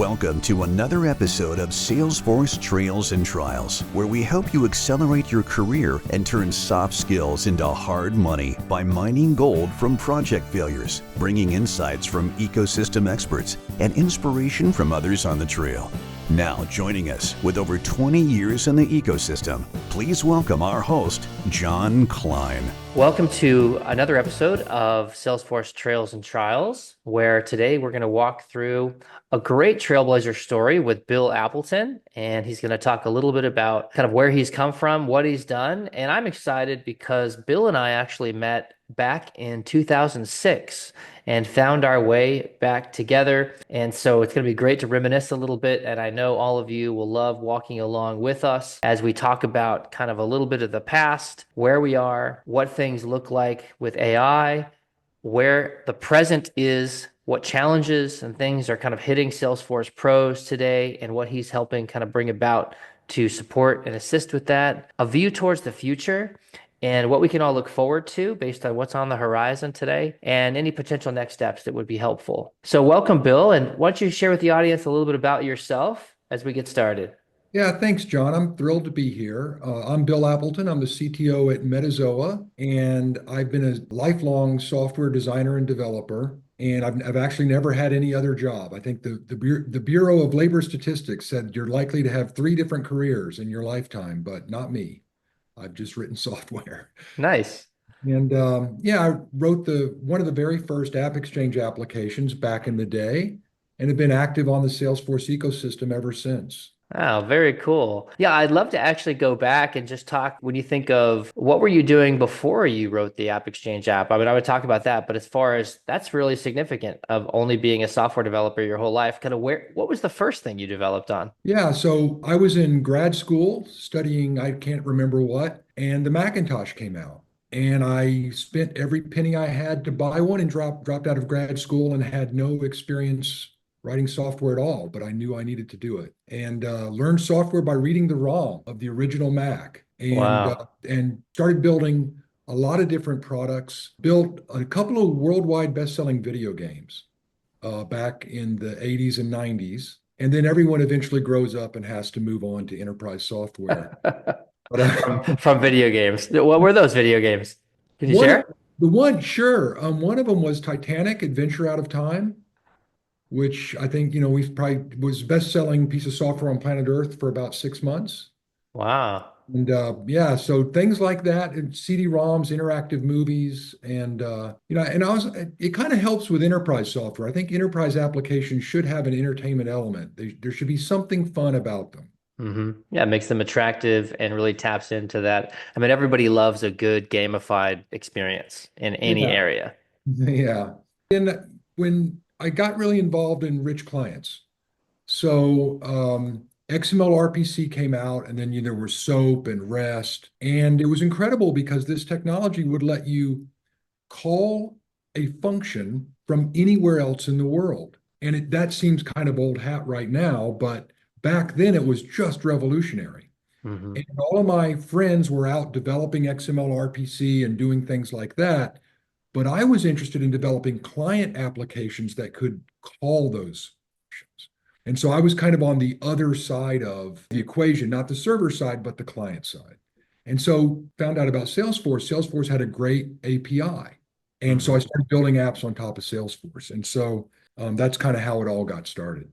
Welcome to another episode of Salesforce Trails and Trials, where we help you accelerate your career and turn soft skills into hard money by mining gold from project failures, bringing insights from ecosystem experts and inspiration from others on the trail. Now joining us with over 20 years in the ecosystem, please welcome our host, John Klein. Welcome to another episode of Salesforce Trails and Trials, where today we're going to walk through a great Trailblazer story with Bill Appleton, and he's going to talk a little bit about kind of where he's come from, what he's done, and I'm excited because Bill and I actually met back in 2006 and found our way back together, and so it's going to be great to reminisce a little bit, and I know all of you will love walking along with us as we talk about kind of a little bit of the past, where we are, what things look like with AI, where the present is, what challenges and things are kind of hitting Salesforce pros today, and what he's helping kind of bring about to support and assist with that, a view towards the future, and what we can all look forward to based on what's on the horizon today, and any potential next steps that would be helpful. So welcome, Bill, and why don't you share with the audience a little bit about yourself as we get started? Yeah, thanks, John. I'm thrilled to be here. I'm Bill Appleton. I'm the CTO at MetaZoa, and I've been a lifelong software designer and developer, and I've actually never had any other job. I think the Bureau of Labor Statistics said you're likely to have 3 different careers in your lifetime, but not me. I've just written software. Nice. And yeah, I wrote one of the very first App Exchange applications back in the day, and have been active on the Salesforce ecosystem ever since. Oh, very cool. Yeah, I'd love to actually go back and just talk when you think of what were you doing before you wrote the App Exchange app? I mean, I would talk about that, but as far as that's really significant of only being a software developer your whole life, kind of what was the first thing you developed on? Yeah, so I was in grad school studying, I can't remember what, and the Macintosh came out. And I spent every penny I had to buy one and dropped out of grad school and had no experience writing software at all, but I knew I needed to do it. And learned software by reading the ROM of the original Mac, Wow. and started building a lot of different products, built a couple of worldwide best-selling video games back in the 80s and 90s. And then everyone eventually grows up and has to move on to enterprise software. But From video games. What were those video games? Can you one of share? sure. One of them was Titanic, Adventure Out of Time, which I think, we've probably was best-selling piece of software on planet Earth for about 6 months. Wow. And yeah, so things like that, and CD-ROMs, interactive movies, and it kind of helps with enterprise software. I think enterprise applications should have an entertainment element. There should be something fun about them. Yeah, it makes them attractive and really taps into that. I mean, everybody loves a good gamified experience in any Yeah, area. yeah. And when I got really involved in rich clients, so XML RPC came out, and then there was SOAP and REST, and it was incredible because this technology would let you call a function from anywhere else in the world. And that seems kind of old hat right now, but back then it was just revolutionary. hmm And all of my friends were out developing XML RPC and doing things like that. But I was interested in developing client applications that could call those functions. And so I was kind of on the other side of the equation, not the server side, but the client side. And so found out about Salesforce. Salesforce had a great API. And so I hmm started building apps on top of Salesforce. And so that's kind of how it all got started.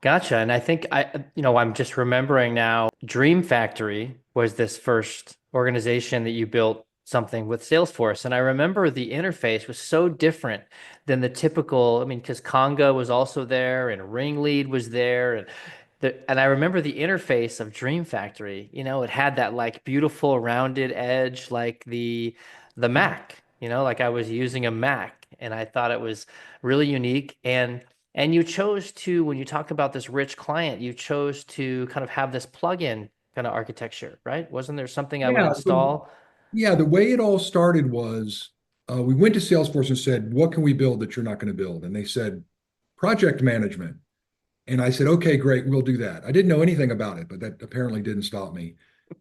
Gotcha. And I think I'm just remembering now, Dream Factory was this first organization that you built something with Salesforce. And I remember the interface was so different than the typical, I mean, because Conga was also there and Ringlead was there. And I remember the interface of Dream Factory, it had that like beautiful rounded edge, like the Mac, like I was using a Mac, and I thought it was really unique. And you chose to, when you talk about this rich client, you chose to kind of have this plugin kind of architecture, right? Wasn't there something I would Yeah. install? Yeah, the way it all started was we went to Salesforce and said, what can we build that you're not going to build? And they said, project management. And I said, okay, great, we'll do that. I didn't know anything about it, but that apparently didn't stop me.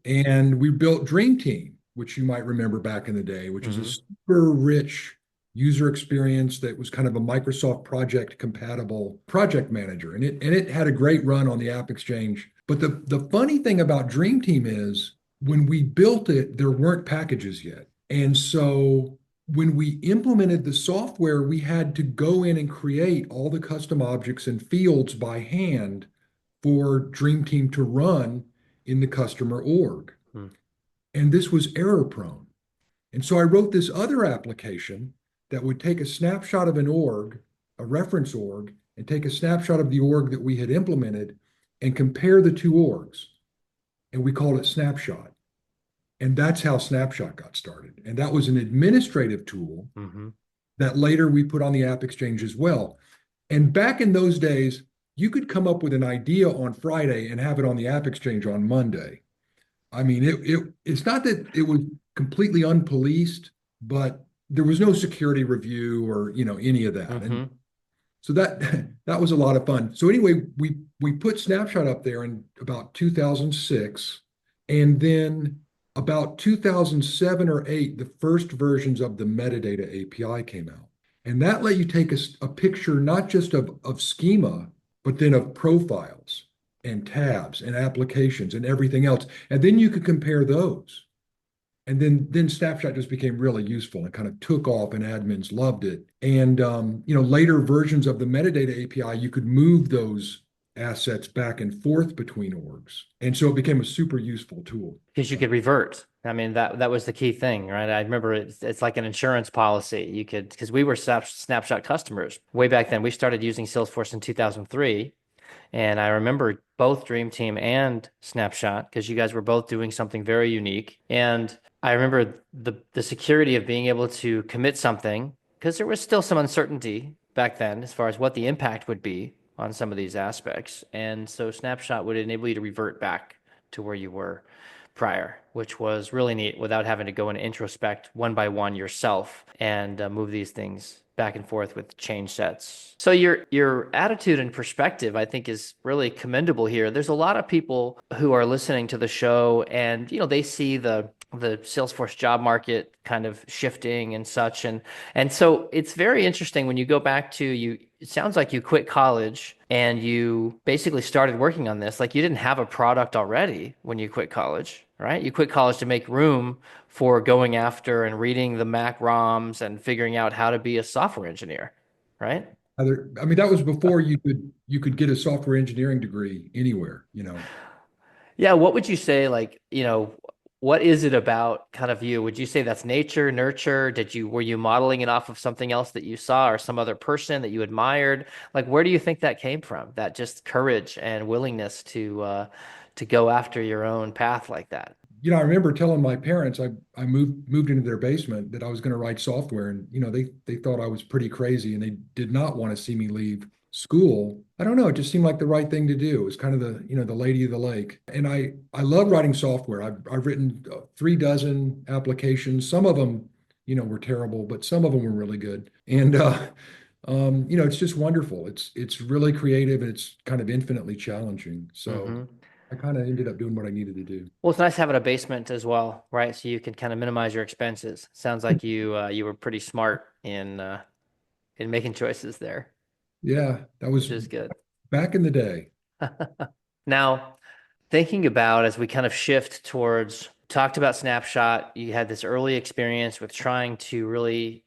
And we built Dream Team, which you might remember back in the day, which is a hmm super rich user experience that was kind of a Microsoft project compatible project manager. And it had a great run on the App Exchange. But the funny thing about Dream Team is when we built it, there weren't packages yet. And so when we implemented the software, we had to go in and create all the custom objects and fields by hand for Dream Team to run in the customer org. And this was error prone. And so I wrote this other application that would take a snapshot of an org, a reference org, and take a snapshot of the org that we had implemented and compare the two orgs. And we called it Snapshot. And that's how Snapshot got started. And that was an administrative tool that later we put on the App Exchange as well. And back in those days, you could come up with an idea on Friday and have it on the App Exchange on Monday. I mean, it's not that it was completely unpoliced, but there was no security review or any of that. And so that was a lot of fun. So anyway, we put Snapshot up there in about 2006, and then about 2007 or 8, the first versions of the metadata API came out. And that let you take a picture not just of schema, but then of profiles and tabs and applications and everything else. And then you could compare those. And then Snapshot just became really useful and kind of took off, and admins loved it. And later versions of the metadata API, you could move those assets back and forth between orgs. And so it became a super useful tool. Because you could revert. I mean, that was the key thing, right? I remember it's like an insurance policy. You could, because we were Snapshot customers way back then. We started using Salesforce in 2003. And I remember both Dream Team and Snapshot, because you guys were both doing something very unique. And I remember the security of being able to commit something, because there was still some uncertainty back then as far as what the impact would be on some of these aspects. And so Snapshot would enable you to revert back to where you were prior, which was really neat without having to go and introspect one by one yourself and move these things back and forth with change sets. So your attitude and perspective, I think, is really commendable here. There's a lot of people who are listening to the show, and they see the Salesforce job market kind of shifting and such, and so it's very interesting when you go back to you. It sounds like you quit college and you basically started working on this. Like, you didn't have a product already when you quit college, right? You quit college to make room for going after and reading the Mac ROMs and figuring out how to be a software engineer, right? I mean, that was before you could get a software engineering degree anywhere. Yeah, what would you say, like, what is it about kind of you? Would you say that's nature, nurture? Were you modeling it off of something else that you saw or some other person that you admired? Like, where do you think that came from? That just courage and willingness to go after your own path like that? I remember telling my parents I moved into their basement that I was going to write software, and they thought I was pretty crazy, and they did not want to see me leave school. I don't know, it just seemed like the right thing to do. It was kind of the lady of the lake. And I love writing software. I've written 36 applications. Some of them were terrible, but some of them were really good. And it's just wonderful. It's really creative, and it's kind of infinitely challenging. So I kind of ended up doing what I needed to do. Well, it's nice having a basement as well, right? So you can kind of minimize your expenses. Sounds like you were pretty smart in making choices there. Yeah, that was Which is good. back in the day. Now, thinking about as we kind of shift towards, talked about Snapshot, you had this early experience with trying to really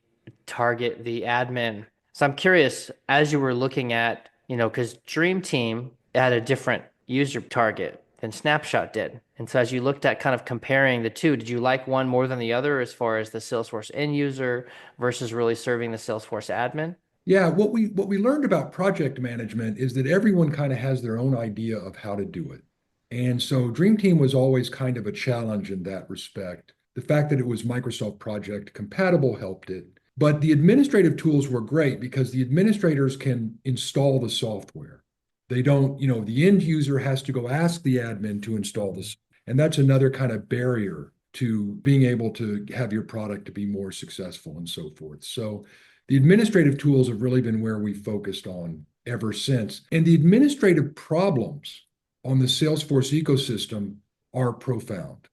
target the admin. So I'm curious, as you were looking at, because Dream Team had a different user target than Snapshot did. And so as you looked at kind of comparing the two, did you like one more than the other as far as the Salesforce end user versus really serving the Salesforce admin? Yeah, what we learned about project management is that everyone kind of has their own idea of how to do it. And so Dream Team was always kind of a challenge in that respect. The fact that it was Microsoft Project compatible helped it. But the administrative tools were great because the administrators can install the software. They don't, the end user has to go ask the admin to install this. And that's another kind of barrier to being able to have your product to be more successful and so forth. So the administrative tools have really been where we focused on ever since. And the administrative problems on the Salesforce ecosystem are profound.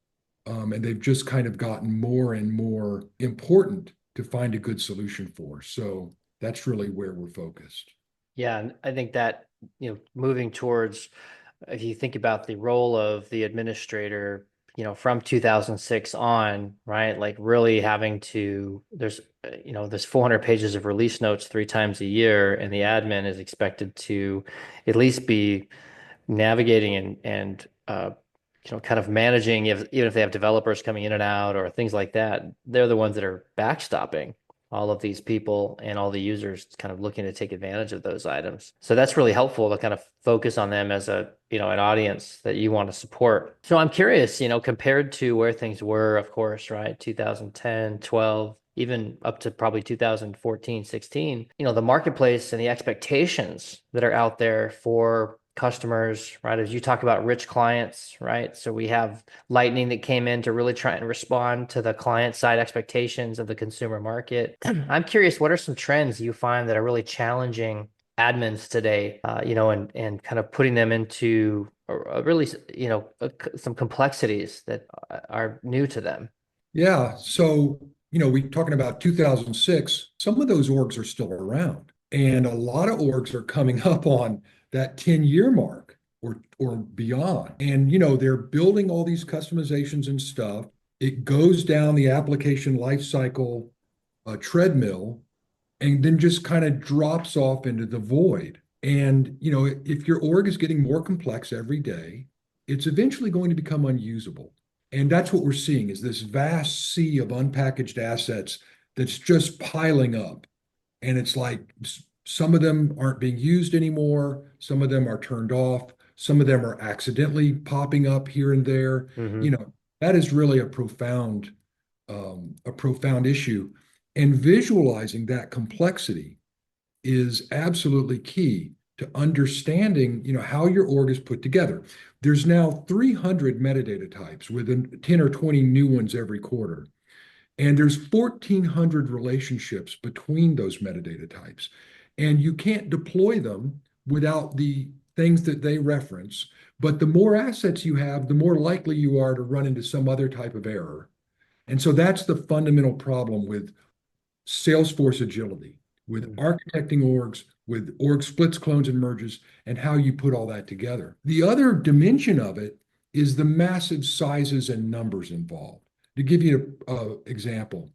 And they've just kind of gotten more and more important to find a good solution for. So that's really where we're focused. Yeah, and I think that, moving towards, if you think about the role of the administrator, from 2006 on, right? Like really having to, there's 400 pages of release notes 3 times a year, and the admin is expected to at least be navigating and kind of managing, even if they have developers coming in and out or things like that. They're the ones that are backstopping all of these people and all the users kind of looking to take advantage of those items. So that's really helpful to kind of focus on them as an audience that you want to support. So I'm curious, compared to where things were, of course, right? 2010, 12, even up to probably 2014, 16, the marketplace and the expectations that are out there for customers, right? As you talk about rich clients, right? So we have Lightning that came in to really try and respond to the client side expectations of the consumer market. I'm curious, what are some trends you find that are really challenging admins today, and kind of putting them into really, some complexities that are new to them? Yeah. So, we talking about 2006, some of those orgs are still around. And a lot of orgs are coming up on that 10-year mark or beyond. And, they're building all these customizations and stuff. It goes down the application lifecycle treadmill and then just kind of drops off into the void. And, if your org is getting more complex every day, it's eventually going to become unusable. And that's what we're seeing is this vast sea of unpackaged assets that's just piling up. And it's like some of them aren't being used anymore. Some of them are turned off. Some of them are accidentally popping up here and there. Mm-hmm. That is really a profound issue. And visualizing that complexity is absolutely key to understanding, how your org is put together. There's now 300 metadata types with 10 or 20 new ones every quarter. And there's 1,400 relationships between those metadata types. And you can't deploy them without the things that they reference. But the more assets you have, the more likely you are to run into some other type of error. And so that's the fundamental problem with Salesforce agility, with architecting orgs, with org splits, clones, and merges, and how you put all that together. The other dimension of it is the massive sizes and numbers involved. To give you an example,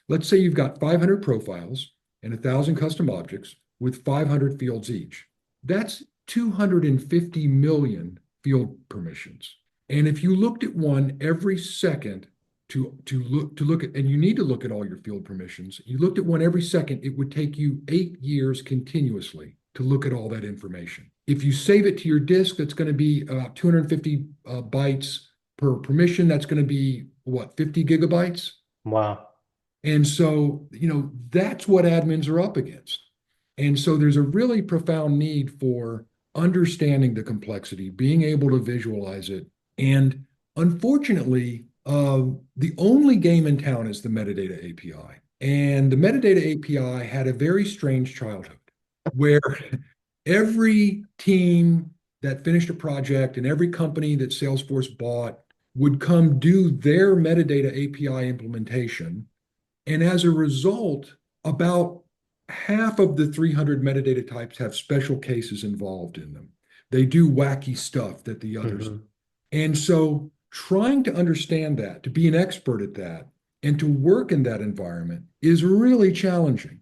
let's say you've got 500 profiles and 1,000 custom objects with 500 fields each. That's 250 million field permissions. And if you looked at one every second to look at, and you need to look at all your field permissions, you looked at one every second, it would take you 8 years continuously to look at all that information. If you save it to your disk, that's going to be about 250 bytes per permission. That's going to be what, 50 gigabytes? Wow. And so, that's what admins are up against. And so there's a really profound need for understanding the complexity, being able to visualize it. And unfortunately, the only game in town is the metadata API. And the metadata API had a very strange childhood where every team that finished a project and every company that Salesforce bought would come do their metadata API implementation. And as a result, about half of the 300 metadata types have special cases involved in them. They do wacky stuff that the others. Mm-hmm. And so trying to understand that, to be an expert at that, and to work in that environment is really challenging.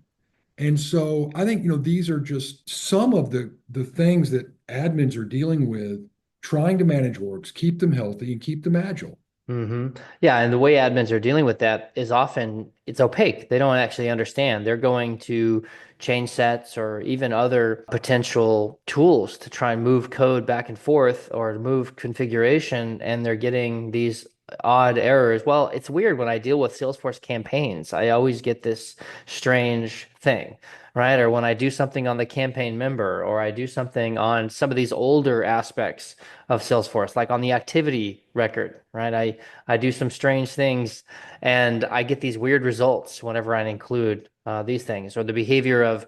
And so I think, these are just some of the things that admins are dealing with, trying to manage orgs, keep them healthy and keep them agile. Mm-hmm. Yeah, and the way admins are dealing with that is often it's opaque. They don't actually understand. They're going to change sets or even other potential tools to try and move code back and forth or move configuration, and they're getting these odd errors. Well, it's weird when I deal with Salesforce campaigns. I always get this strange thing, right? Or when I do something on the campaign member, or I do something on some of these older aspects of Salesforce, like on the activity record, right? I do some strange things and I get these weird results whenever I include these things, or the behavior of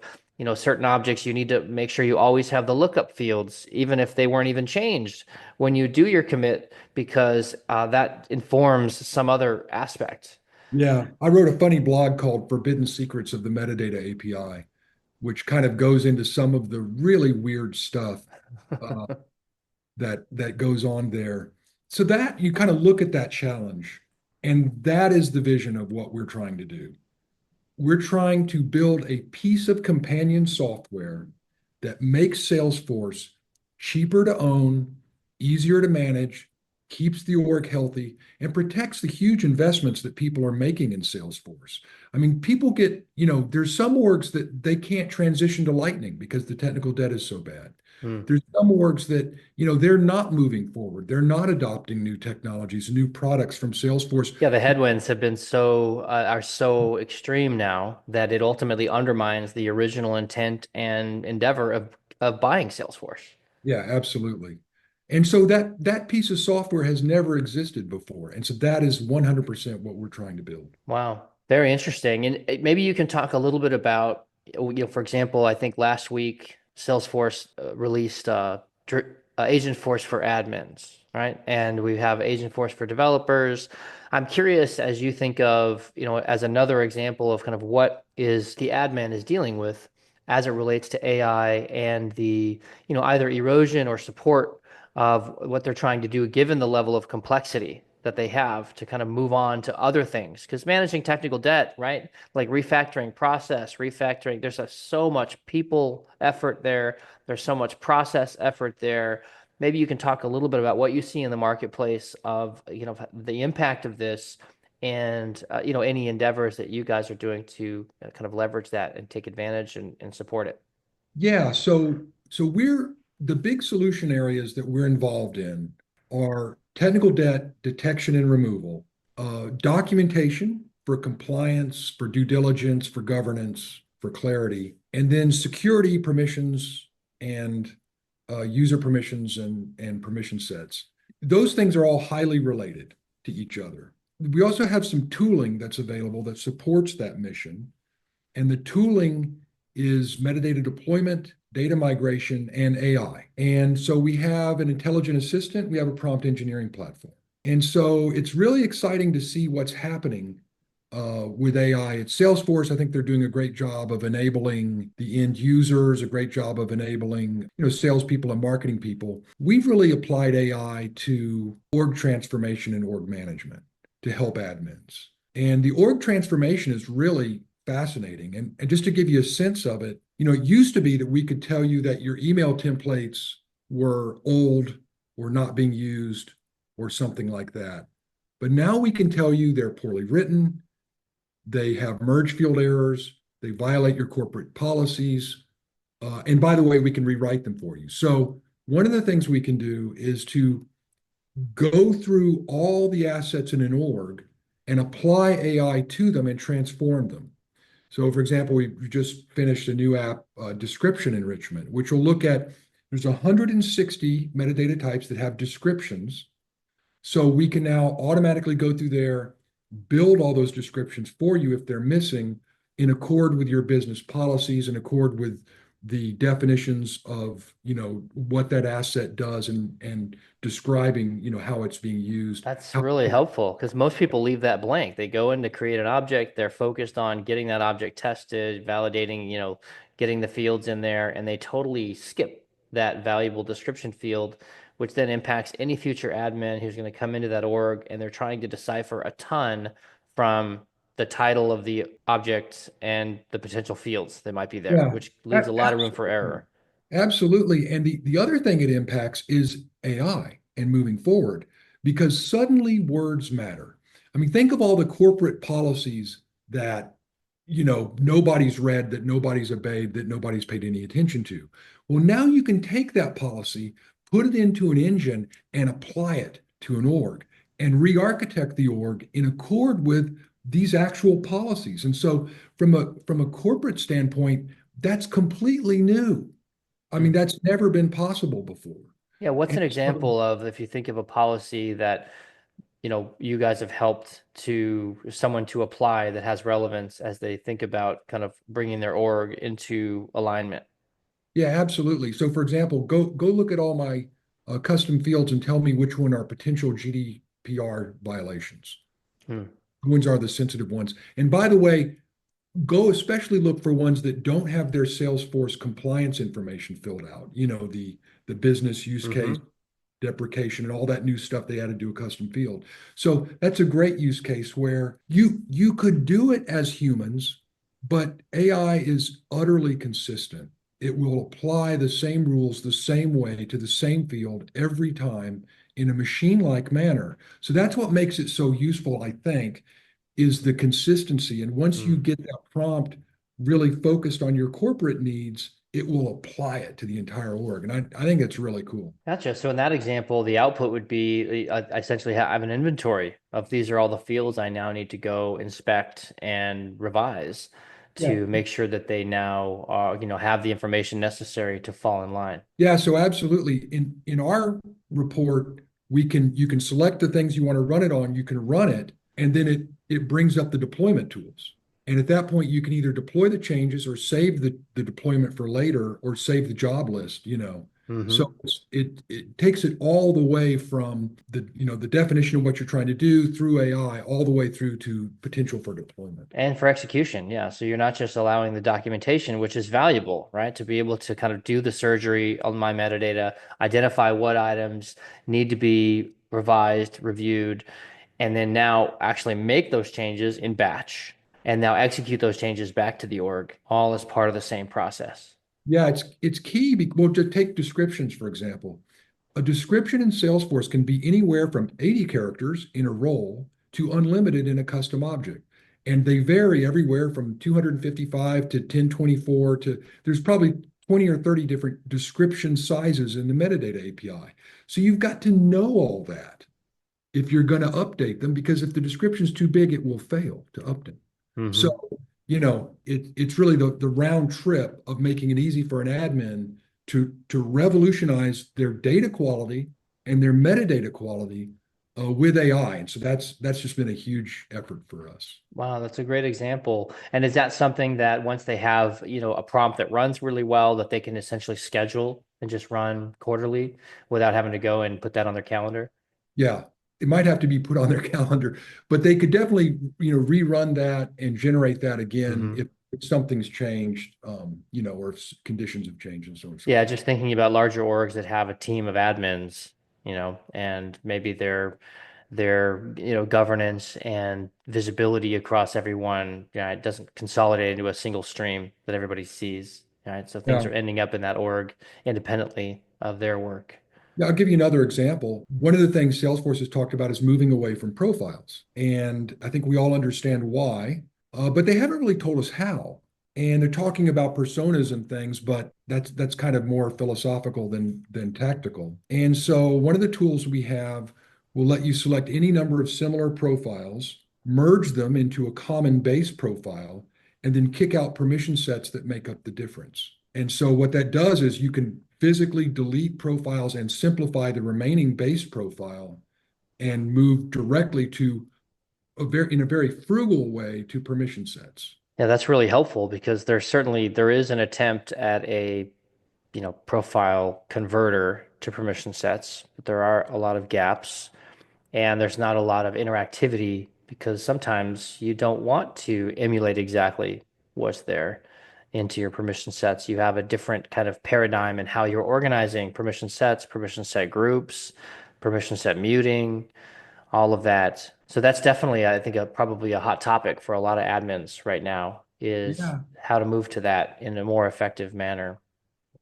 certain objects. You need to make sure you always have the lookup fields, even if they weren't even changed when you do your commit, because that informs some other aspect. Yeah, I wrote a funny blog called Forbidden Secrets of the Metadata API, which kind of goes into some of the really weird stuff uh, that goes on there. So that you kind of look at that challenge, and that is the vision of what we're trying to do. We're trying to build a piece of companion software that makes Salesforce cheaper to own, easier to manage, keeps the org healthy, and protects the huge investments that people are making in Salesforce. I mean, people get, there's some orgs that they can't transition to Lightning because the technical debt is so bad. Hmm. There's some orgs that, they're not moving forward. They're not adopting new technologies, new products from Salesforce. Yeah, the headwinds have been are so extreme now that it ultimately undermines the original intent and endeavor of buying Salesforce. Yeah, absolutely. And so that piece of software has never existed before. And so that is 100% what we're trying to build. Wow, very interesting. And maybe you can talk a little bit about, for example, I think last week Salesforce released Agentforce for admins, right? And we have Agentforce for developers. I'm curious, as you think of, as another example of kind of what is the admin is dealing with as it relates to AI and the, either erosion or support of what they're trying to do, given the level of complexity that they have to kind of move on to other things. Because managing technical debt, right? Like refactoring, there's so much people effort there. There's so much process effort there. Maybe you can talk a little bit about what you see in the marketplace of, the impact of this and, any endeavors that you guys are doing to kind of leverage that and take advantage and support it. Yeah, so we're the big solution areas that we're involved in are technical debt detection and removal, documentation for compliance, for due diligence, for governance, for clarity, and then security permissions and user permissions and permission sets. Those things are all highly related to each other. We also have some tooling that's available that supports that mission. And the tooling is metadata deployment, data migration, and AI. And so we have an intelligent assistant, we have a prompt engineering platform. And so it's really exciting to see what's happening with AI at Salesforce. I think they're doing a great job of enabling the end users, a great job of enabling, salespeople and marketing people. We've really applied AI to org transformation and org management to help admins. And the org transformation is really fascinating. And just to give you a sense of it, it used to be that we could tell you that your email templates were old or not being used or something like that. But now we can tell you they're poorly written, they have merge field errors, they violate your corporate policies. And by the way, we can rewrite them for you. So one of the things we can do is to go through all the assets in an org and apply AI to them and transform them. So, for example, we just finished a new app, description enrichment, which will look at there's 160 metadata types that have descriptions. So we can now automatically go through there, build all those descriptions for you if they're missing in accord with your business policies, in accord with the definitions of, what that asset does and describing, how it's being used. That's How, really helpful because most people leave that blank. They go in to create an object, they're focused on getting that object tested, validating, getting the fields in there, and they totally skip that valuable description field, which then impacts any future admin who's going to come into that org and they're trying to decipher a ton from the title of the object and the potential fields that might be there, yeah, which leaves a lot of room for absolutely. error. Absolutely. And the other thing it impacts is AI and moving forward because suddenly words matter. I mean, think of all the corporate policies that, nobody's read, that nobody's obeyed, that nobody's paid any attention to. Well, now you can take that policy, put it into an engine, and apply it to an org and re-architect the org in accord with these actual policies. And so from a corporate standpoint, that's completely new. I mean, Hmm. that's never been possible before. Yeah, what's And an so, example of if you think of a policy that you guys have helped to someone to apply that has relevance as they think about kind of bringing their org into alignment. yeah, absolutely. So, for example, go look at all my custom fields and tell me which one are potential GDPR violations. Hmm. ones are the sensitive ones. And by the way, go especially look for ones that don't have their Salesforce compliance information filled out. The business use case, Hmm. deprecation, and all that new stuff they added to a custom field. So that's a great use case where you could do it as humans, but AI is utterly consistent. It will apply the same rules the same way to the same field every time in a machine-like manner. So that's what makes it so useful, I think, is the consistency. And once you get that prompt really focused on your corporate needs, it will apply it to the entire org. And I think it's really cool. Gotcha. So in that example, the output would be I essentially have an inventory of these are all the fields I now need to go inspect and revise Yeah. to make sure that they now have the information necessary to fall in line. Yeah, so absolutely. In our report, you can select the things you want to run it on, you can run it, and then it brings up the deployment tools. And at that point, you can either deploy the changes or save the deployment for later or save the job list. Hmm. So it takes it all the way from the definition of what you're trying to do through AI, all the way through to potential for deployment. And for execution, yeah. So you're not just allowing the documentation, which is valuable, right? To be able to kind of do the surgery on my metadata, identify what items need to be revised, reviewed, and then now actually make those changes in batch and now execute those changes back to the org, all as part of the same process. Yeah, it's key. Well, to take descriptions, for example. A description in Salesforce can be anywhere from 80 characters in a role to unlimited in a custom object. And they vary everywhere from 255 to 1024 to there's probably 20 or 30 different description sizes in the metadata API. So you've got to know all that if you're going to update them, because if the description's too big, it will fail to update. Hmm. So, it's really the round trip of making it easy for an admin to revolutionize their data quality and their metadata quality with AI. And so that's just been a huge effort for us. Wow, that's a great example. And is that something that once they have, a prompt that runs really well, that they can essentially schedule and just run quarterly without having to go and put that on their calendar? Yeah, it might have to be put on their calendar, but they could definitely, rerun that and generate that again Hmm. if something's changed, or if conditions have changed and so on and so Yeah, forth. just thinking about larger orgs that have a team of admins, and maybe their governance and visibility across everyone, yeah, it doesn't consolidate into a single stream that everybody sees, right? So things Yeah. are ending up in that org independently of their work. Yeah, I'll give you another example. One of the things Salesforce has talked about is moving away from profiles. And I think we all understand why, but they haven't really told us how. And they're talking about personas and things, but that's kind of more philosophical than tactical. And so one of the tools we have will let you select any number of similar profiles, merge them into a common base profile, and then kick out permission sets that make up the difference. And so what that does is you can physically delete profiles and simplify the remaining base profile and move directly to in a very frugal way to permission sets. Yeah, that's really helpful because there is an attempt at a profile converter to permission sets, but there are a lot of gaps and there's not a lot of interactivity because sometimes you don't want to emulate exactly what's there into your permission sets. You have a different kind of paradigm in how you're organizing permission sets, permission set groups, permission set muting, all of that. So that's definitely, I think, probably a hot topic for a lot of admins right now is Yeah, how to move to that in a more effective manner.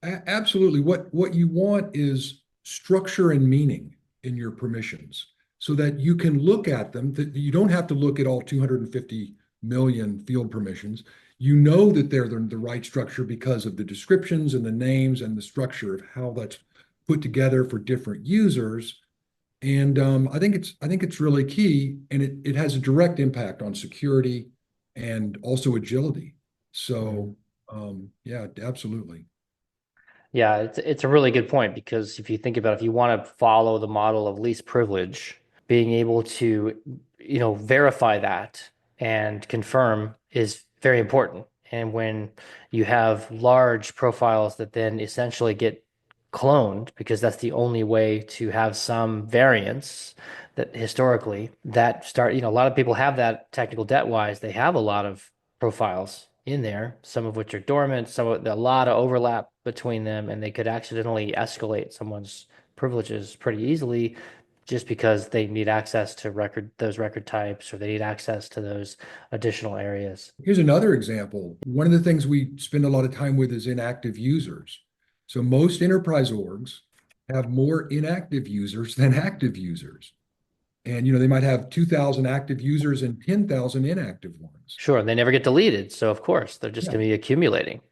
absolutely. What you want is structure and meaning in your permissions so that you can look at them, that you don't have to look at all 250 million field permissions. You know that they're the right structure because of the descriptions and the names and the structure of how that's put together for different users. And I think it's really key, and it has a direct impact on security and also agility. Mhm. So yeah, absolutely. Yeah, it's a really good point because if you think about if you want to follow the model of least privilege, being able to, verify that and confirm is very important. And when you have large profiles that then essentially get cloned because that's the only way to have some variance that historically that start, a lot of people have that technical debt wise. They have a lot of profiles in there, some of which are dormant, a lot of overlap between them, and they could accidentally escalate someone's privileges pretty easily just because they need access to those record types, or they need access to those additional areas. Here's another example. One of the things we spend a lot of time with is inactive users. So most enterprise orgs have more inactive users than active users. And they might have 2,000 active users and 10,000 inactive ones. Sure, they never get deleted, so of course they're just Yeah. going to be accumulating.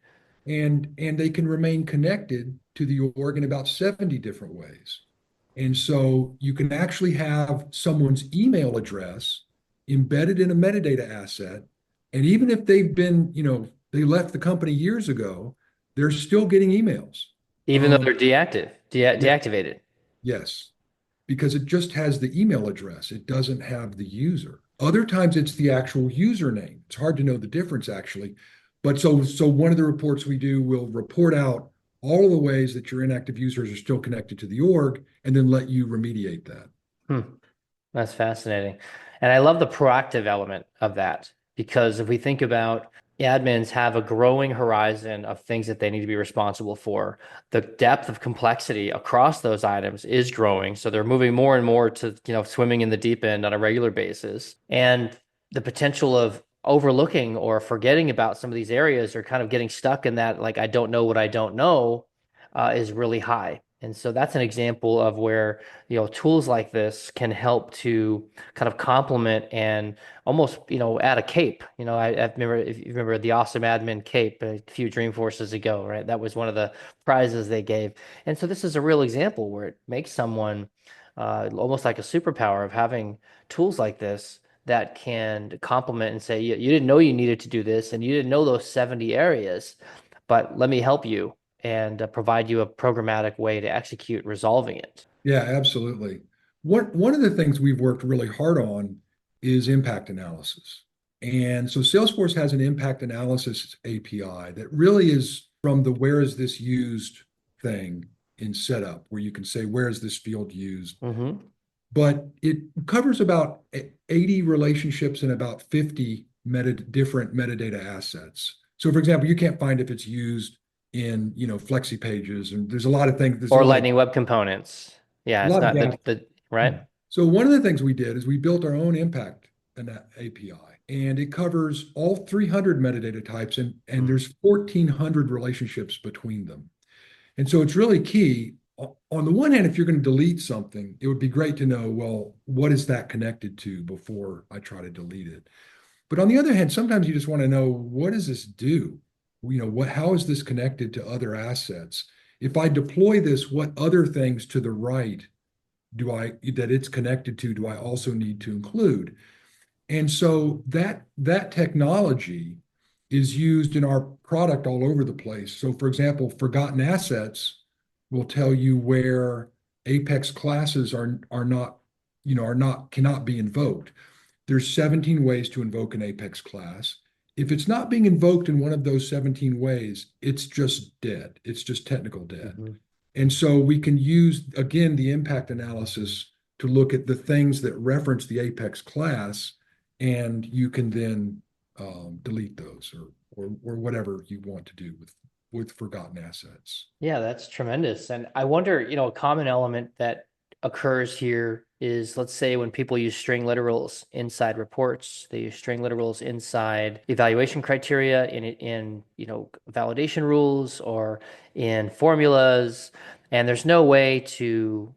And they can remain connected to the org in about 70 different ways. And so you can actually have someone's email address embedded in a metadata asset. And even if they left the company years ago, they're still getting emails. Even though they're deactivated. Yes, because it just has the email address. It doesn't have the user. Other times it's the actual username. It's hard to know the difference actually. But so one of the reports we do will report out all of the ways that your inactive users are still connected to the org and then let you remediate that. That's fascinating. And I love the proactive element of that, because if we think about admins have a growing horizon of things that they need to be responsible for, the depth of complexity across those items is growing. So they're moving more and more to, swimming in the deep end on a regular basis. And the potential of overlooking or forgetting about some of these areas, or kind of getting stuck in that, like, I don't know what I don't know, is really high. And so that's an example of where, tools like this can help to kind of complement and almost, add a cape. I remember, if you remember the Awesome Admin cape a few Dreamforces ago, right? That was one of the prizes they gave. And so this is a real example where it makes someone almost like a superpower of having tools like this that can complement and say, you didn't know you needed to do this, and you didn't know those 70 areas, but let me help you and provide you a programmatic way to execute resolving it. Yeah, absolutely. One of the things we've worked really hard on is impact analysis. And so Salesforce has an impact analysis API that really is from the where is this used thing in setup, where you can say, where is this field used? But it covers about 80 relationships and about 50 different metadata assets. So for example, you can't find if it's used in, Flexi pages, and there's a lot of things. Or Lightning Web Components. Yeah, it's not right. So one of the things we did is we built our own impact API, and it covers all 300 metadata types, and there's 1,400 relationships between them. And so it's really key. On the one hand, if you're going to delete something, it would be great to know, well, what is that connected to before I try to delete it? But on the other hand, sometimes you just want to know, what does this do? How is this connected to other assets? If I deploy this, what other things to the right that it's connected to, do I also need to include? And so that technology is used in our product all over the place. So for example, forgotten assets will tell you where Apex classes cannot be invoked. There's 17 ways to invoke an Apex class. If it's not being invoked in one of those 17 ways, it's just dead. It's just technical dead. And so we can use, again, the impact analysis to look at the things that reference the Apex class, and you can then delete those or whatever you want to do with forgotten assets. Yeah, that's tremendous. And I wonder, a common element that occurs here is, let's say, when people use string literals inside reports, they use string literals inside evaluation criteria, in validation rules, or in formulas. And there's no way to,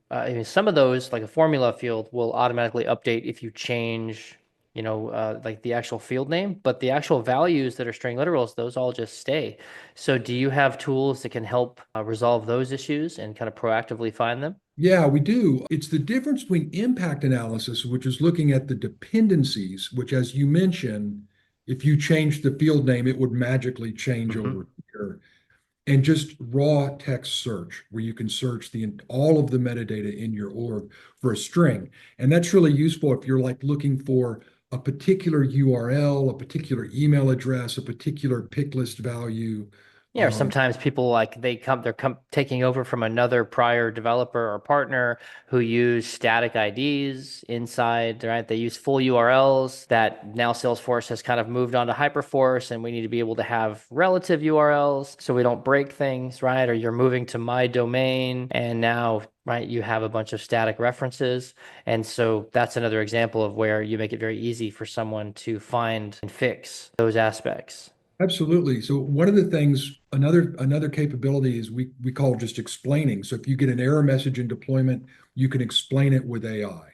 some of those, like a formula field, will automatically update if you change, like the actual field name, but the actual values that are string literals, those all just stay. So do you have tools that can help resolve those issues and kind of proactively find them? Yeah, we do. It's the difference between impact analysis, which is looking at the dependencies, which, as you mentioned, if you change the field name, it would magically change over here, and just raw text search, where you can search all of the metadata in your org for a string. And that's really useful if you're like looking for a particular URL, a particular email address, a particular pick list value, Yeah, or sometimes people like they're taking over from another prior developer or partner who use static IDs inside, right? They use full URLs that now Salesforce has kind of moved on to Hyperforce, and we need to be able to have relative URLs so we don't break things, right? Or you're moving to my domain and now, right, you have a bunch of static references. And so that's another example of where you make it very easy for someone to find and fix those aspects. Absolutely. So one of the things, another capability is we call just explaining. So if you get an error message in deployment, you can explain it with AI.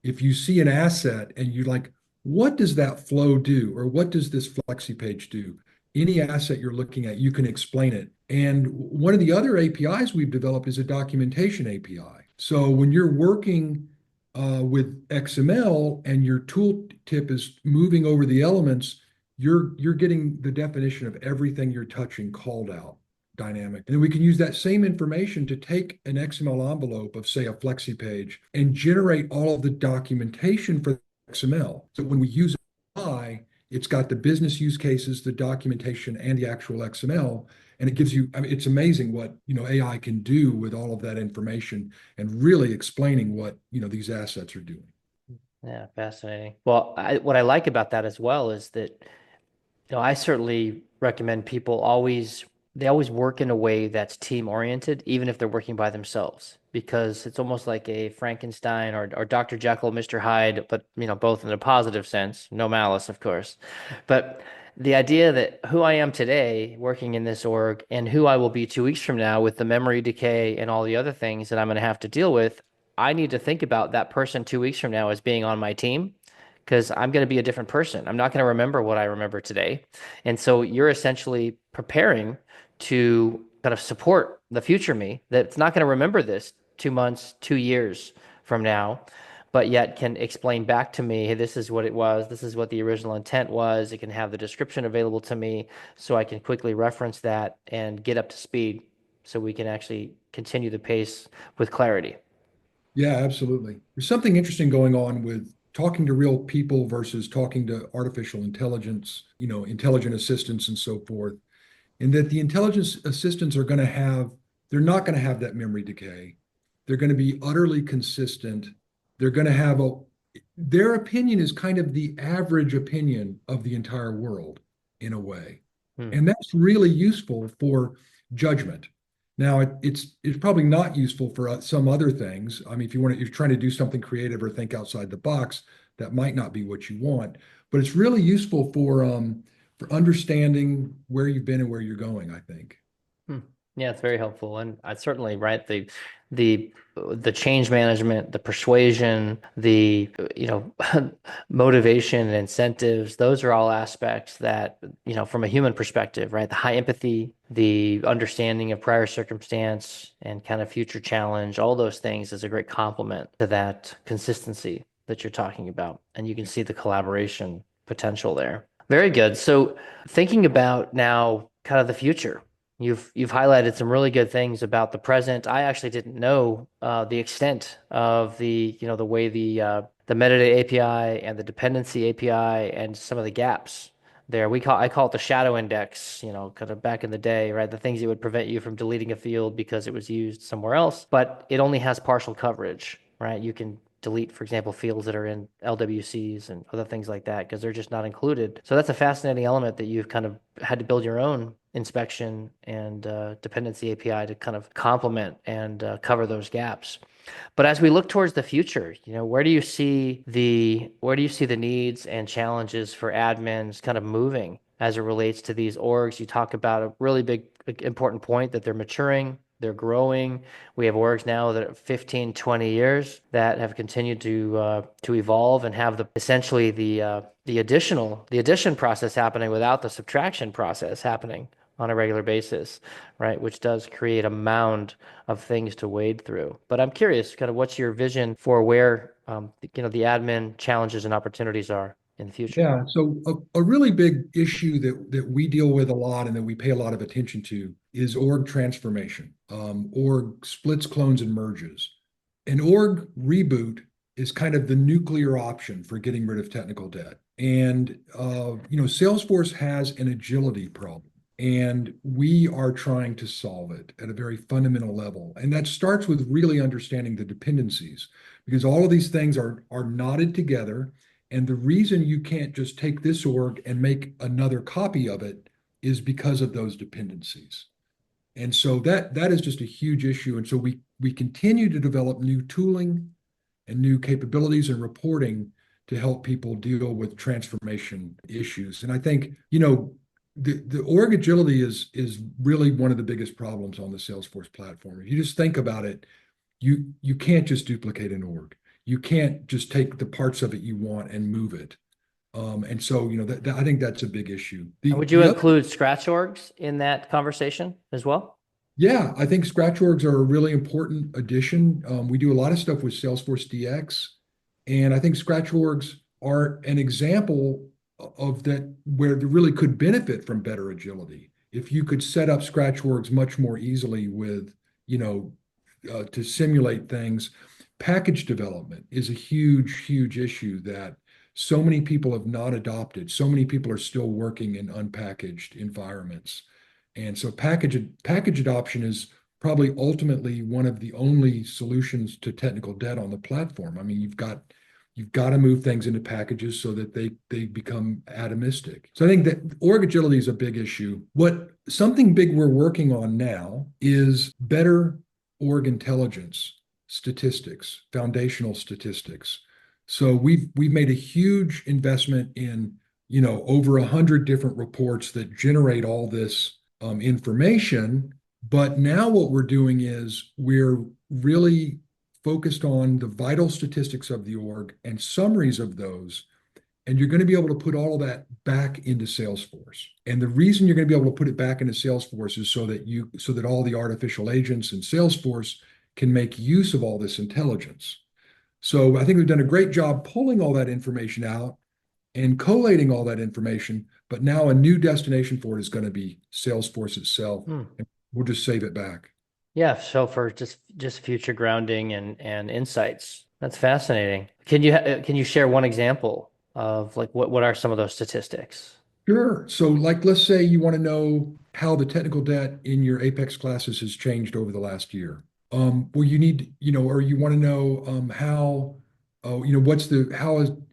If you see an asset and you like, what does that flow do? Or what does this flexi page do? Any asset you're looking at, you can explain it. And one of the other APIs we've developed is a documentation API. So when you're working with XML and your tooltip is moving over the elements, you're getting the definition of everything you're touching called out dynamic. And then we can use that same information to take an XML envelope of, say, a flexi page and generate all of the documentation for XML. So when we use AI, it's got the business use cases, the documentation, and the actual XML. And it gives you, I mean, it's amazing what, AI can do with all of that information and really explaining what, these assets are doing. Yeah, fascinating. Well, what I like about that as well is that I certainly recommend people they always work in a way that's team oriented, even if they're working by themselves, because it's almost like a Frankenstein or Dr. Jekyll, Mr. Hyde, but both in a positive sense, no malice, of course. But the idea that who I am today working in this org and who I will be 2 weeks from now with the memory decay and all the other things that I'm going to have to deal with, I need to think about that person 2 weeks from now as being on my team because I'm going to be a different person. I'm not going to remember what I remember today. And so you're essentially preparing to kind of support the future me that's not going to remember this 2 months, 2 years from now, but yet can explain back to me, hey, this is what it was. This is what the original intent was. It can have the description available to me so I can quickly reference that and get up to speed so we can actually continue the pace with clarity. Yeah, absolutely. There's something interesting going on with talking to real people versus talking to artificial intelligence, intelligent assistants and so forth. And that the intelligence assistants they're not going to have that memory decay. They're going to be utterly consistent. They're going to have their opinion is kind of the average opinion of the entire world in a way. Hmm. And that's really useful for judgment. Now, it's probably not useful for some other things. I mean, if you're trying to do something creative or think outside the box, that might not be what you want. But it's really useful for understanding where you've been and where you're going, I think. Hmm. Yeah, it's very helpful, and I certainly right the the change management, the persuasion, the motivation and incentives. Those are all aspects that from a human perspective, right? The high empathy, the understanding of prior circumstance, and kind of future challenge. All those things is a great complement to that consistency that you're talking about, and you can see the collaboration potential there. Very good. So thinking about now kind of the future. You've highlighted some really good things about the present. I actually didn't know the extent of the way the metadata API and the dependency API and some of the gaps there. I call it the shadow index, kind of back in the day, right? The things that would prevent you from deleting a field because it was used somewhere else, but it only has partial coverage, right? You can delete, for example, fields that are in LWCs and other things like that because they're just not included. So that's a fascinating element that you've kind of had to build your own inspection and dependency API to kind of complement and cover those gaps. But as we look towards the future, where do you see the needs and challenges for admins kind of moving as it relates to these orgs? You talk about a really big important point that they're maturing, they're growing. We have orgs now that are 15, 20 years that have continued to evolve and have essentially the addition process happening without the subtraction process happening on a regular basis, right? Which does create a mound of things to wade through. But I'm curious, kind of what's your vision for where the admin challenges and opportunities are in the future? Yeah, so a really big issue that we deal with a lot and that we pay a lot of attention to is org transformation, org splits, clones, and merges. An org reboot is kind of the nuclear option for getting rid of technical debt. And Salesforce has an agility problem. And we are trying to solve it at a very fundamental level. And that starts with really understanding the dependencies, because all of these things are knotted together. And the reason you can't just take this org and make another copy of it is because of those dependencies. And so that is just a huge issue. And so we continue to develop new tooling and new capabilities and reporting to help people deal with transformation issues. And I think, the org agility is really one of the biggest problems on the Salesforce platform. If you just think about it, you can't just duplicate an org. You can't just take the parts of it you want and move it. And so, I think that's a big issue. And would you include scratch orgs in that conversation as well? Yeah, I think scratch orgs are a really important addition. We do a lot of stuff with Salesforce DX, and I think scratch orgs are an example of that where they really could benefit from better agility. If you could set up scratch orgs much more easily with, to simulate things. Package development is a huge, huge issue that so many people have not adopted. So many people are still working in unpackaged environments. And so package adoption is probably ultimately one of the only solutions to technical debt on the platform. I mean, you've got to move things into packages so that they become atomistic. So I think that org agility is a big issue. Something big we're working on now is better org intelligence statistics, foundational statistics. So we've made a huge investment in over 100 different reports that generate all this information. But now what we're doing is we're really focused on the vital statistics of the org and summaries of those. And you're going to be able to put all of that back into Salesforce. And the reason you're going to be able to put it back into Salesforce is so that all the artificial agents in Salesforce can make use of all this intelligence. So I think we've done a great job pulling all that information out and collating all that information, but now a new destination for it is going to be Salesforce itself. And we'll just save it back. Yeah, so for just future grounding and insights. That's fascinating. Can you share one example of like what are some of those statistics? Sure. So let's say you want to know how the technical debt in your Apex classes has changed over the last year. Well, you need, or you want to know how,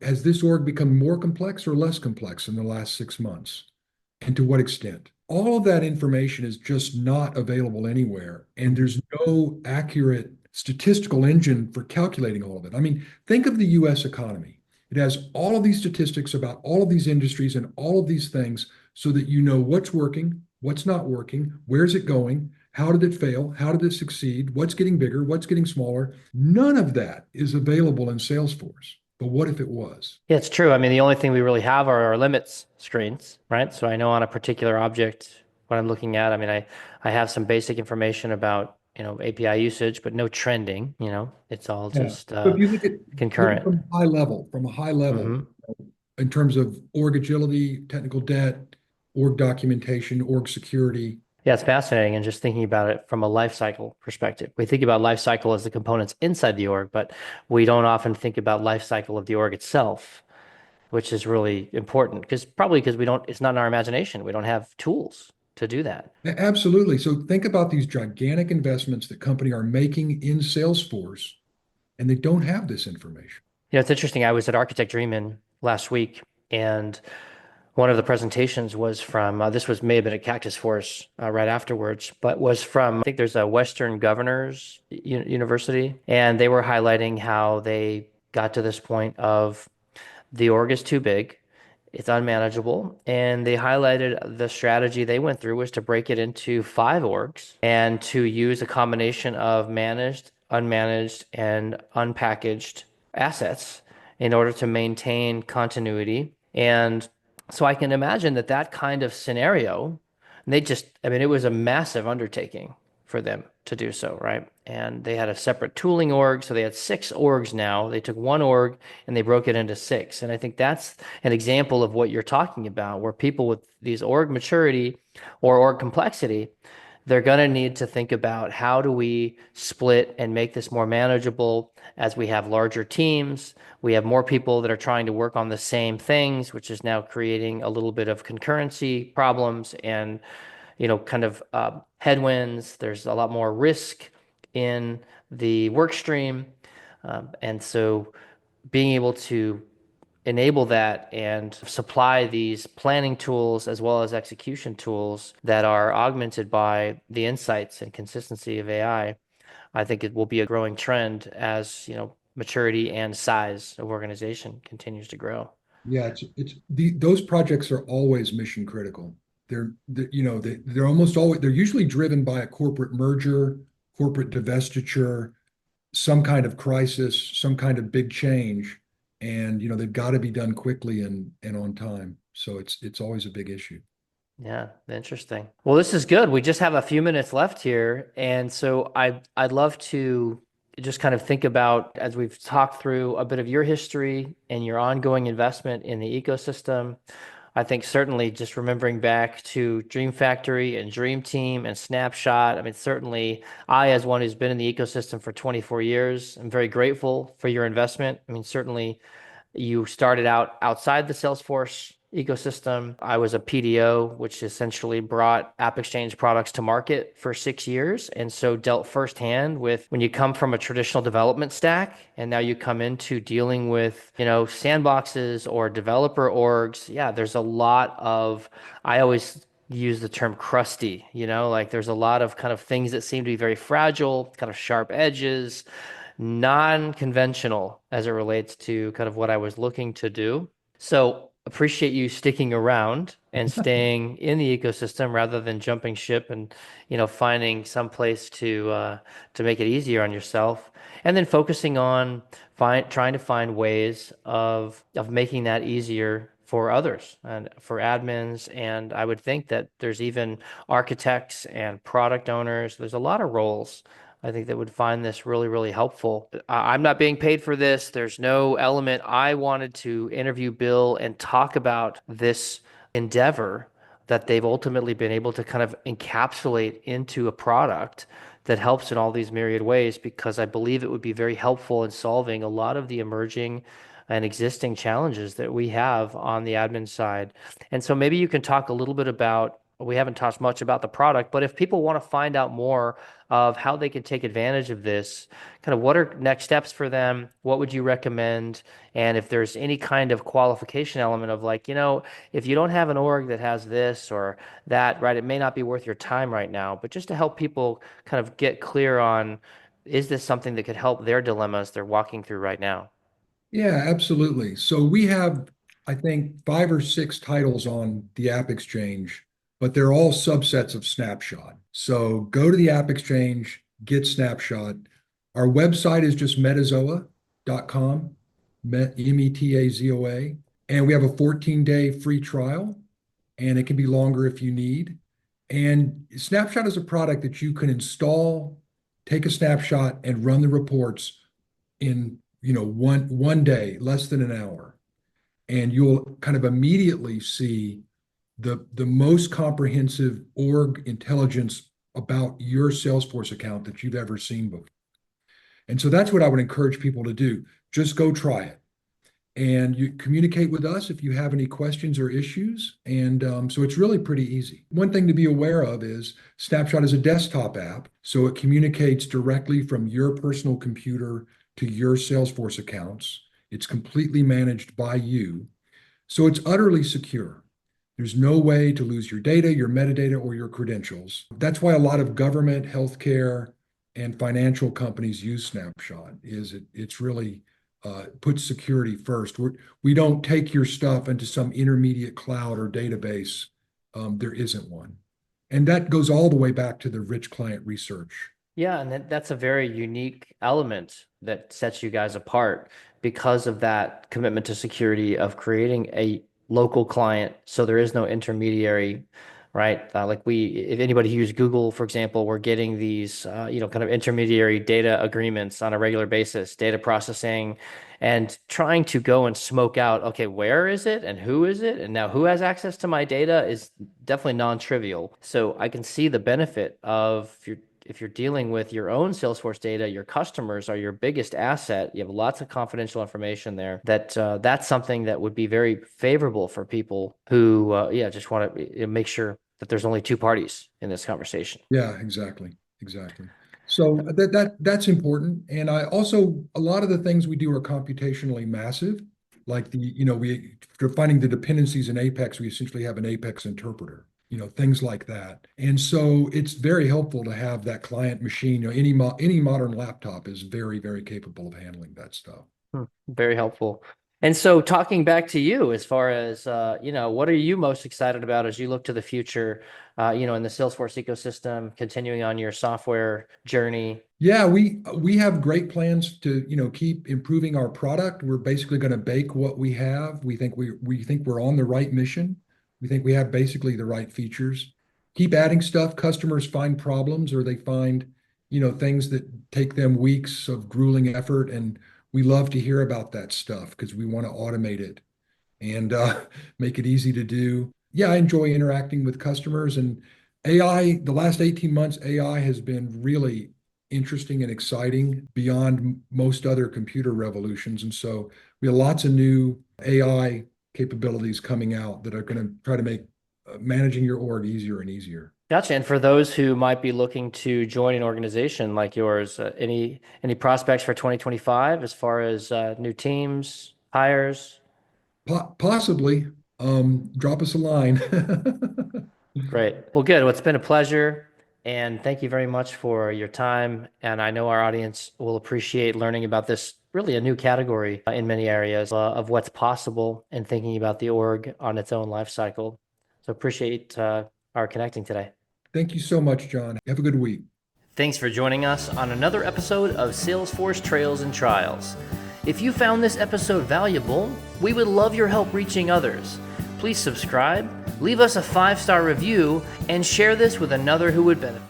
has this org become more complex or less complex in the last 6 months? And to what extent? All of that information is just not available anywhere. And there's no accurate statistical engine for calculating all of it. I mean, think of the US economy. It has all of these statistics about all of these industries and all of these things so that you know what's working, what's not working, where's it going, how did it fail, how did it succeed, what's getting bigger, what's getting smaller. None of that is available in Salesforce. But what if it was? Yeah, it's true. I mean, the only thing we really have are our limits screens, right? So I know on a particular object what I'm looking at. I mean, I have some basic information about, API usage, but no trending, it's all just So if you look concurrent. from a high level, in terms of org agility, technical debt, org documentation, org security. Yeah, it's fascinating. And just thinking about it from a life cycle perspective, we think about life cycle as the components inside the org, but we don't often think about life cycle of the org itself, which is really important because it's not in our imagination. We don't have tools to do that. Absolutely. So think about these gigantic investments that company are making in Salesforce, and they don't have this information. It's interesting. I was at Architect Dream-In last week, and one of the presentations was from may have been at Cactus Force right afterwards, but was from I think there's a Western Governors University, and they were highlighting how they got to this point of the org is too big, it's unmanageable, and they highlighted the strategy they went through was to break it into 5 orgs and to use a combination of managed, unmanaged, and unpackaged assets in order to maintain continuity. And so I can imagine that kind of scenario, it was a massive undertaking for them to do so, right? And they had a separate tooling org, so they had 6 orgs now. They took one org and they broke it into 6. And I think that's an example of what you're talking about, where people with these org maturity or org complexity, they're going to need to think about how do we split and make this more manageable as we have larger teams. We have more people that are trying to work on the same things, which is now creating a little bit of concurrency problems. And kind of headwinds. There's a lot more risk in the work stream. And so being able to enable that and supply these planning tools as well as execution tools that are augmented by the insights and consistency of I think it will be a growing trend as, maturity and size of organization continues to grow. Yeah, those projects are always mission critical. They're almost always they're usually driven by a corporate merger, corporate divestiture, some kind of crisis, some kind of big change, and they've got to be done quickly and on time. So it's always a big issue. Yeah, interesting. Well, this is good. We just have a few minutes left here, and so I'd love to just kind of think about as we've talked through a bit of your history and your ongoing investment in the ecosystem. I think certainly just remembering back to Dream Factory and Dream Team and Snapshot. I mean, certainly as one who's been in the ecosystem for 24 years, I'm very grateful for your investment. I mean, certainly you started out outside the Salesforce ecosystem. I was a PDO, which essentially brought AppExchange products to market for 6 years. And so dealt firsthand with when you come from a traditional development stack and now you come into dealing with, sandboxes or developer orgs. Yeah, there's a lot of, I always use the term crusty, like there's a lot of kind of things that seem to be very fragile, kind of sharp edges, non-conventional as it relates to kind of what I was looking to do. So appreciate you sticking around and staying in the ecosystem rather than jumping ship and finding some place to make it easier on yourself, and then focusing on trying to find ways of making that easier for others and for admins. And I would think that there's even architects and product owners. There's a lot of roles I think that would find this really, really helpful. I'm not being paid for this. There's no element. I wanted to interview Bill and talk about this endeavor that they've ultimately been able to kind of encapsulate into a product that helps in all these myriad ways, because I believe it would be very helpful in solving a lot of the emerging and existing challenges that we have on the admin side. And so maybe you can talk a little bit about, we haven't talked much about the product, but if people want to find out more of how they can take advantage of this, kind of what are next steps for them? What would you recommend? And if there's any kind of qualification element of like, if you don't have an org that has this or that, right, it may not be worth your time right now, but just to help people kind of get clear on, is this something that could help their dilemmas they're walking through right now? Yeah, absolutely. So we have, I think, 5 or 6 titles on the App Exchange, but they're all subsets of Snapshot. So go to the App Exchange, get Snapshot. Our website is just metazoa.com, Metazoa. And we have a 14-day free trial, and it can be longer if you need. And Snapshot is a product that you can install, take a snapshot, and run the reports in one day, less than an hour, and you'll kind of immediately see the most comprehensive org intelligence about your Salesforce account that you've ever seen before. And so that's what I would encourage people to do. Just go try it. And you communicate with us if you have any questions or issues. And so it's really pretty easy. One thing to be aware of is Snapshot is a desktop app, so it communicates directly from your personal computer to your Salesforce accounts. It's completely managed by you. So it's utterly secure. There's no way to lose your data, your metadata, or your credentials. That's why a lot of government, healthcare, and financial companies use Snapshot. It's really puts security first. We don't take your stuff into some intermediate cloud or database. There isn't one. And that goes all the way back to the rich client research. Yeah, and that's a very unique element that sets you guys apart because of that commitment to security of creating a local client, so there is no intermediary, right? If anybody used Google, for example, we're getting these, kind of intermediary data agreements on a regular basis, data processing, and trying to go and smoke out, okay, where is it and who is it? And now who has access to my data is definitely non-trivial. So I can see the benefit of if you're dealing with your own Salesforce data, your customers are your biggest asset. You have lots of confidential information there. That's something that would be very favorable for people who, just want to make sure that there's only two parties in this conversation. Yeah, exactly. Exactly. So that's important. And I also, a lot of the things we do are computationally massive. Like for finding the dependencies in Apex, we essentially have an Apex interpreter, things like that. And so it's very helpful to have that client machine. Any modern laptop is very, very capable of handling that stuff. Very helpful. And so talking back to you, as far as, what are you most excited about as you look to the future, in the Salesforce ecosystem, continuing on your software journey? Yeah, we have great plans to, keep improving our product. We're basically going to bake what we have. We think we're on the right mission. We think we have basically the right features. Keep adding stuff. Customers find problems or they find, things that take them weeks of grueling effort, and we love to hear about that stuff because we want to automate it and make it easy to do. Yeah, I enjoy interacting with customers, and AI, the last 18 months, AI has been really interesting and exciting beyond most other computer revolutions. And so we have lots of new AI capabilities coming out that are going to try to make managing your org easier and easier. Gotcha. And for those who might be looking to join an organization like yours, any prospects for 2025 as far as new teams, hires? Possibly. Drop us a line. Great. Well, good. Well, it's been a pleasure. And thank you very much for your time. And I know our audience will appreciate learning about this really a new category in many areas of what's possible and thinking about the org on its own life cycle. So appreciate our connecting today. Thank you so much, John. Have a good week. Thanks for joining us on another episode of Salesforce Trails and Trials. If you found this episode valuable, we would love your help reaching others. Please subscribe, leave us a 5-star review, and share this with another who would benefit.